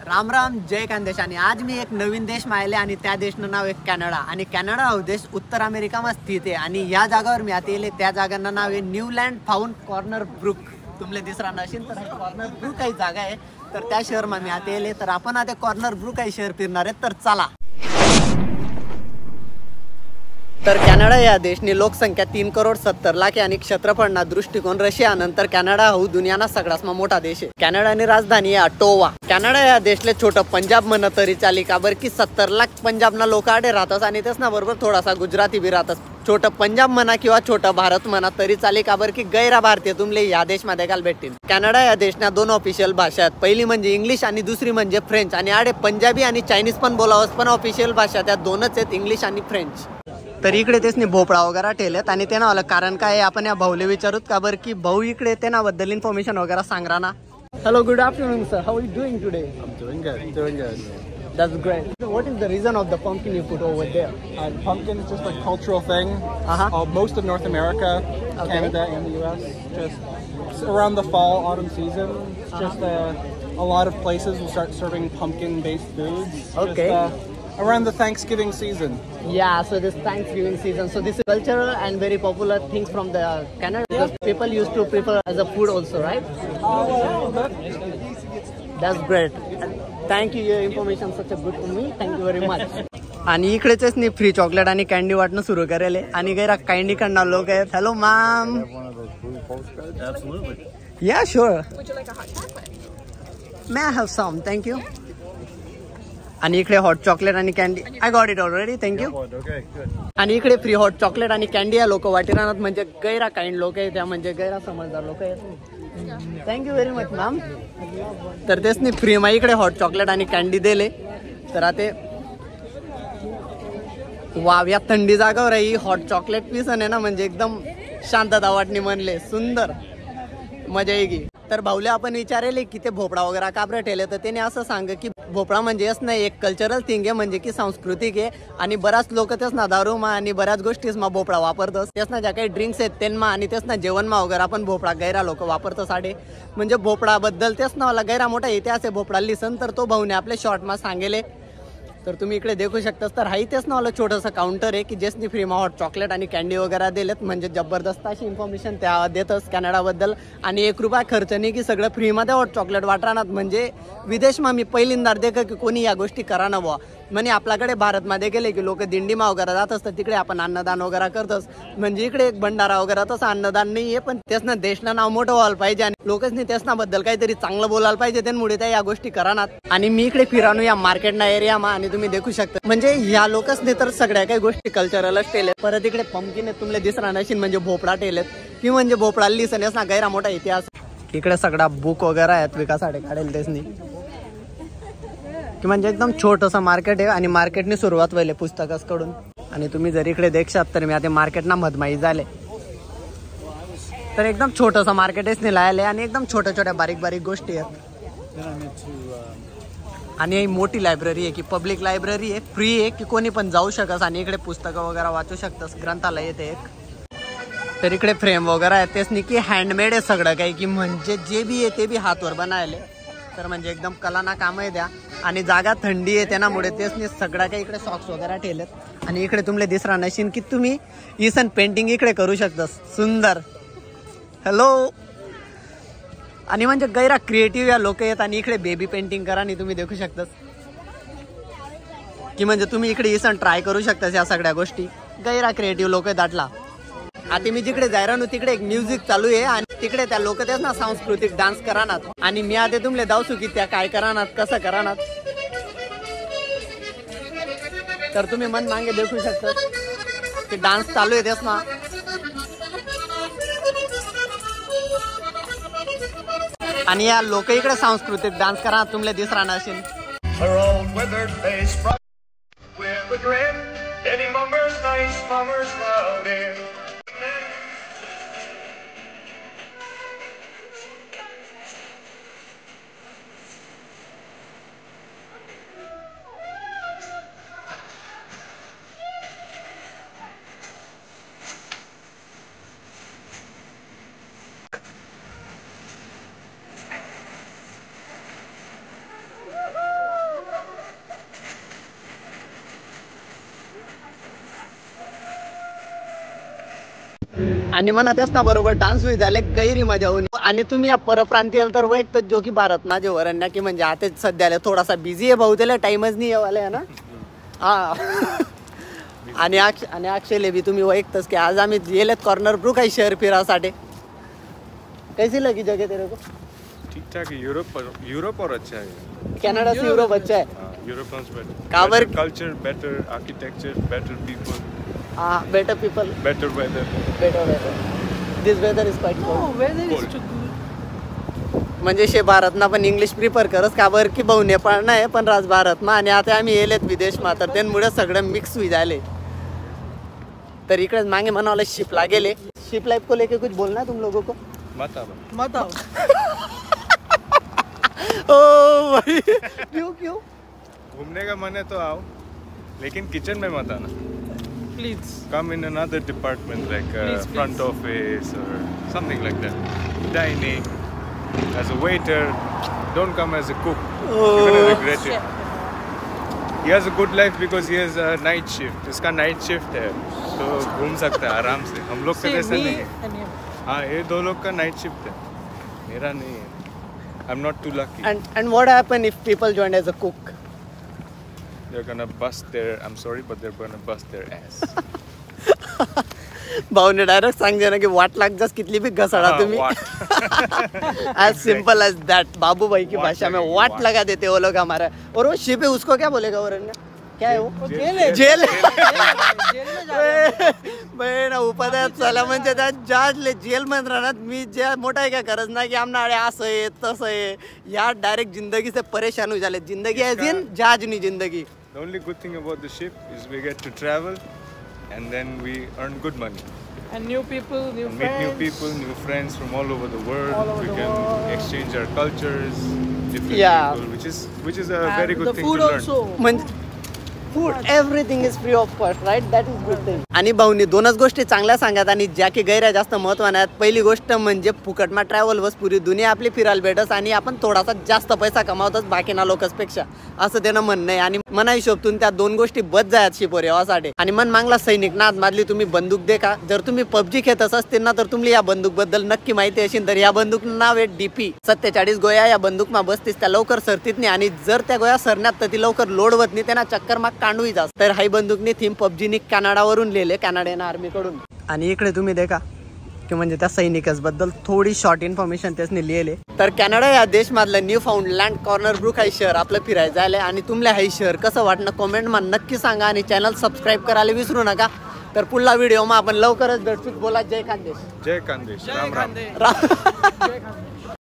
राम राम जय खानदेश। आणि आज मी एक नवीन देश मायले आणि त्या देशनं नाव आहे कॅनडा। आणि कॅनडा हा देश उत्तर अमेरिकाમાં स्थित आहे आणि या जागावर मी आता येले त्या जागांना नाव आहे न्यूलँड फाउंड कॉर्नर ब्रुक। तुमले दिसरा नशील तर कॉर्नर ब्रुक काही जागा आहे तर त्या शहरमा मी आता येले तर आपण आता कॉर्नर ब्रुक काही शहर फिरणार आहे तर चला। तर कॅनडा या देशनी लोकसंख्या 3,70,00,000 आहे आणि क्षेत्रफळना दृष्टिकोन रशिया नंतर कॅनडा हा दुनियाना सगळ्यात मोठा देश आहे। कॅनडानी राजधानी आहे ऑटोवा। कॅनडा या देशले छोटं पंजाब म्हणत तरी चाली का बर की 70,00,000 पंजाबना लोक आडे राहतात आणि त्यासना बरोबर थोडासा गुजराती बी राहतात। छोटं पंजाब म्हणा किंवा छोटं भारत म्हणा तरी चाली का बर की गैर भारतीय तुमले या देशमध्ये काल भेटतील। कॅनडा या देशना 2 ऑफिशियल भाषा आहेत, पहिली म्हणजे इंग्लिश आणि दुसरी म्हणजे फ्रेंच। आणि आडे पंजाबी आणि चायनीज पण बोलावस पण ऑफिशियल भाषा त्या दोनच आहेत, इंग्लिश आणि फ्रेंच। तर इकडे तेच भोपळा वगैरे ठेवलेत आणि ते नावाला कारण काय आपण या भाऊले विचारूत का बर की भाऊ इकडे त्याबद्दल इन्फॉर्मेशन वगैरे सांगरा ना। Hello, good afternoon, sir. How are you doing today? I'm doing good. Doing good. That's great. What is the reason of the pumpkin you put over there? Pumpkin is just a cultural thing. Most of North America, Canada, and the U.S. just around the fall, autumn season. It's just a lot of places will start serving pumpkin-based foods. Okay. Just, around the Thanksgiving season. Yeah, so this Thanksgiving season. So this is cultural and very popular things from the Canada. Because people used to prefer as a food also, right? That's great. Thank you. Your information such a good to me. Thank you very much. आणि इकडेच नाही free chocolate आणि candy वाटणं सुरू करेल आणि गैरा candy करणार लोक आहेत। Hello ma'am. Yeah, sure. Would you like a hot chocolate? May I have some? Thank you. आणि इकडे हॉट चॉकलेट आणि candy I got it already thank you. आणि इकडे फ्री हॉट चॉकलेट आणि कॅन्डी या लोक वाटी राहणार म्हणजे गैरा काइंड लोक आहे, त्या म्हणजे गैरा समजदार लोक आहेत। Thank you very much ma'am. तर तेच नाही फ्री मा इकडे हॉट चॉकलेट आणि कॅन्डी दिले तर आता वाव या थंडी जागावर ही हॉट चॉकलेट पीस आहे ना म्हणजे एकदम शांतता वाटणी म्हणले सुंदर मजा येगी। तर भाऊले आपण विचारले की ते भोपळा वगैरे का बरं ठेवले तर त्याने असं सांग की भोपळा म्हणजे असं नाही एक कल्चरल थिंग आहे म्हणजे की सांस्कृतिक आहे आणि बऱ्याच लोक तेच ना दारूमा आणि बऱ्याच गोष्टीस मा भोपळा वापरतात। तेच ना ज्या काही ड्रिंक्स आहेत त्यांना आणि तेच ना जेवणमा वगैरे आपण भोपळा गैरा लोक वापरतो साडे म्हणजे भोपळाबद्दल तेच ना मला गैरा मोठा इतिहास आहे भोपळा लिसन तर तो भाऊने आपल्या शॉर्टमा सांगेले। तर तुम्ही इकडे देखू शकतास तर हाही तेच ना छोटंसं काउंटर आहे की ज्यासनी फ्रीमा हॉट चॉकलेट आणि कॅन्डी वगैरे दिलेत म्हणजे जबरदस्त अशी इन्फॉर्मेशन त्या देतच कॅनडाबद्दल। आणि 1 रुपया खर्च नाही की सगळं फ्रीमध्ये हॉट चॉकलेट वाटरानात म्हणजे विदेशमा मी पहिल्यांदा देख की कोणी या गोष्टी करा ना बुवा म्हणजे आपल्याकडे भारतमध्ये गेले की लोक दिंडीमा वगैरे जात असतात तिकडे आपण अन्नदान वगैरे करतोस म्हणजे इकडे एक भंडारा वगैरे तसं अन्नदान नाही आहे पण त्यासना देशना नाव मोठं व्हायला पाहिजे आणि लोकच त्यासनाबद्दल काहीतरी चांगलं बोलायला पाहिजे त्यामुळे त्या या गोष्टी करानात। आणि मी इकडे फिरानो या मार्केटना एरियामा आणि तुम्ही देखू शकता म्हणजे या लोकच तर सगळ्या काही गोष्टी कल्चरलच ठेवलेत। परत इकडे पंपकिन तुमले दिसणार नशील म्हणजे भोपळा ठेवलेत की म्हणजे भोपळा लिसन यासना गैरा मोठा इतिहास। इकडे सगळा बुक वगैरे आहेत विकासाठी काढेल त्यासनी की म्हणजे एकदम छोटंसं मार्केट आहे आणि मार्केटने सुरुवात व्हायला पुस्तकाकडून। आणि तुम्ही जर इकडे देखशात तर मी आता मार्केटना मधमाई झाले तर एकदम छोटंसं मार्केटच लायले आणि एकदम छोट्या छोट्या बारीक बारीक गोष्टी आहेत। आणि मोठी लायब्ररी आहे की पब्लिक लायब्ररी आहे फ्री आहे की कोणी पण जाऊ शकस आणि इकडे पुस्तकं वगैरे वाचू शकतस ग्रंथालय येते एक। तर इकडे फ्रेम वगैरे आहेत तेच नाही की हँडमेड आहे सगळं काही की म्हणजे जे बी आहे ते बी हातवर बनायले तर म्हणजे एकदम कलाना काम आहे द्या। आणि जागा थंडी आहे त्यामुळे तेच नाही सगळं काही इकडे सॉक्स वगैरे ठेवलेत। आणि इकडे तुमले दिसरा नशीन की तुम्ही इसन पेंटिंग इकडे करू शकतास सुंदर। हॅलो। आणि म्हणजे गैरा क्रिएटिव्ह या लोक आहेत आणि इकडे बेबी पेंटिंग करा आणि तुम्ही देखू शकतास की म्हणजे तुम्ही इकडे इसन ट्राय करू शकतास या सगळ्या गोष्टी गैरा क्रिएटिव्ह लोक आहेत आटला। आता मी जिकडे जायरा नो तिकडे एक म्युझिक चालू आहे आणि तिकडे त्या लोक तेच ना सांस्कृतिक डान्स करानात आणि मी आता तुमले दावसू की त्या काय करानात कसं करानात तर तुम्ही मन मागे देखू शकता की डान्स चालू आहे तेच ना। आणि या लोक इकडे सांस्कृतिक डान्स करा तुमले दिसरा नशील। आणि म्हणा तेच ना बरोबर डान्स होई झाले गैरी मजा होऊन. आणि तुम्ही या परप्रांतीय तर वैयक्तिक जो की भारत ना जे वरण्या की म्हणजे आता सध्याला थोडासा बिझी आहे भाऊ त्याला टाइमच नाही येवाले आहे ना. हा आणि अक्षयले भी तुम्ही वैयक्तच की आज आम्ही गेलेत कॉर्नर ब्रू काही शहर फिरासाठी. कैसी लगी जगह तेरे को? ठीक ठाक है. यूरोप और अच्छा है. कनाडा से यूरोप अच्छा है. Europe sounds better. Cover Culture better, architecture better, people better people, better weather. better weather. This weather is quite cold. Oh, weather is too good. म्हणजे शे भारतना पण इंग्लिश प्रिफर करस का बरं की भाऊ नेपाळ नाही पण राज भारतमा आणि आता आम्ही येलेत विदेशमा तर त्यांमुळे सगळं मिक्स हुई झाले. तर इकडे मागे म्हणावलं शिपला गेले. शिप लाइफ को लेके कुछ बोलना है तुम लोगों को? मत आओ. ओ भाई क्यों घूमने का मन है तो आओ, लेकिन किचन में मत आना. Please. Come in another department like Please, front office or something like that. Dining as a waiter. Don't come as a cook. You're gonna regret it. He has a good life because he has a night shift. इसका night shift है तो घूम सकता है आराम से. हम लोग का See, जैसा me नहीं है. and him. हाँ ये दो लोग का नाइट शिफ्ट है, मेरा नहीं है. I'm not too lucky. and what happen if people join as a cook? They're gonna bust their. I'm sorry, but they're gonna bust their ass. भाऊने डायरेक्ट सांगते ना की वाट लाग जास कितली भी घसड़ा तुम्ही. What? as simple as that. बाबू भाई की भाषा में लगेगी, वाट वाट. लगा देते वो लोग हमारा. और वो शिप है उसको क्या बोलेगा वरण्य? क्या है वो? जेल है. जेल जेल में जा रहे हैं. बहीण उपाध्याय चला म्हणजे त्या जजले जेल मध्ये राहणार. मी जे मोठा आहे का गरज नाही की आमना अरे असं आहे तसं आहे. या डायरेक्ट जिंदगी से परेशान हो झाले. जिंदगी एज इन जज नहीं जिंदगी. The only good thing about the ship is we get to travel, and then we earn good money. And new people, new Meet friends. new people, new friends from all over the world. All over We the can world. exchange our cultures, different Yeah. people, which is a And very good the thing food to learn. also. म्हणजे food everything is free of cost right. That is good thing. आणि भाऊनी दोनच गोष्टी चांगल्या सांगत आणि ज्या की गैऱ्या जास्त महत्वाने आहेत. पहिली गोष्ट म्हणजे फुकटमा ट्रॅव्हल बस पुरी दुनिया आपली फिरायला भेटस आणि आपण थोडासा जास्त पैसा कमावतच बाकीना लोकसपेक्षा असं त्यानं म्हणणं आहे. आणि मना हिशोबतून त्या दोन गोष्टी बच जायत शिपोर यासाठी. आणि मन मागला सैनिक नाद मादली तुम्ही बंदूक दे का. जर तुम्ही पबजी खेळत असतील ना तर तुम्ही या बंदूक बद्दल नक्की माहिती असेल तर या बंदूक नाव आहे DP. 47 गोया या बंदूकमा बसतीस त्या लवकर सरतीत नाही आणि जर त्या गोया सरण्यात तर ती लवकर लोड होत नाही. त्यांना चक्कर माग कांडूही जास्त. तर हाई बंदूकनी थीम पबजीनी कॅनडावरून लिहिले कॅनडियन आर्मी कडून. आणि इकडे तुम्ही देखा की म्हणजे त्या सैनिकच बद्दल थोडी शॉर्ट इन्फॉर्मेशन त्यासनी लिहिले. तर कॅनडा या देशमधलं न्यू फाउंडलँड कॉर्नर ब्रुक हाई शहर आपलं फिरायचं आलंय. आणि तुमल्या हाई शहर कसं वाटणं कॉमेंटमा नक्की सांगा आणि चॅनल सबस्क्राईब करायला विसरू नका. तर पुढला व्हिडिओ मग आपण लवकरच भेटू. बोला जय खानदेश. जय खानदेश. जय राम राम. खानदेश. रा- जय खानदेश.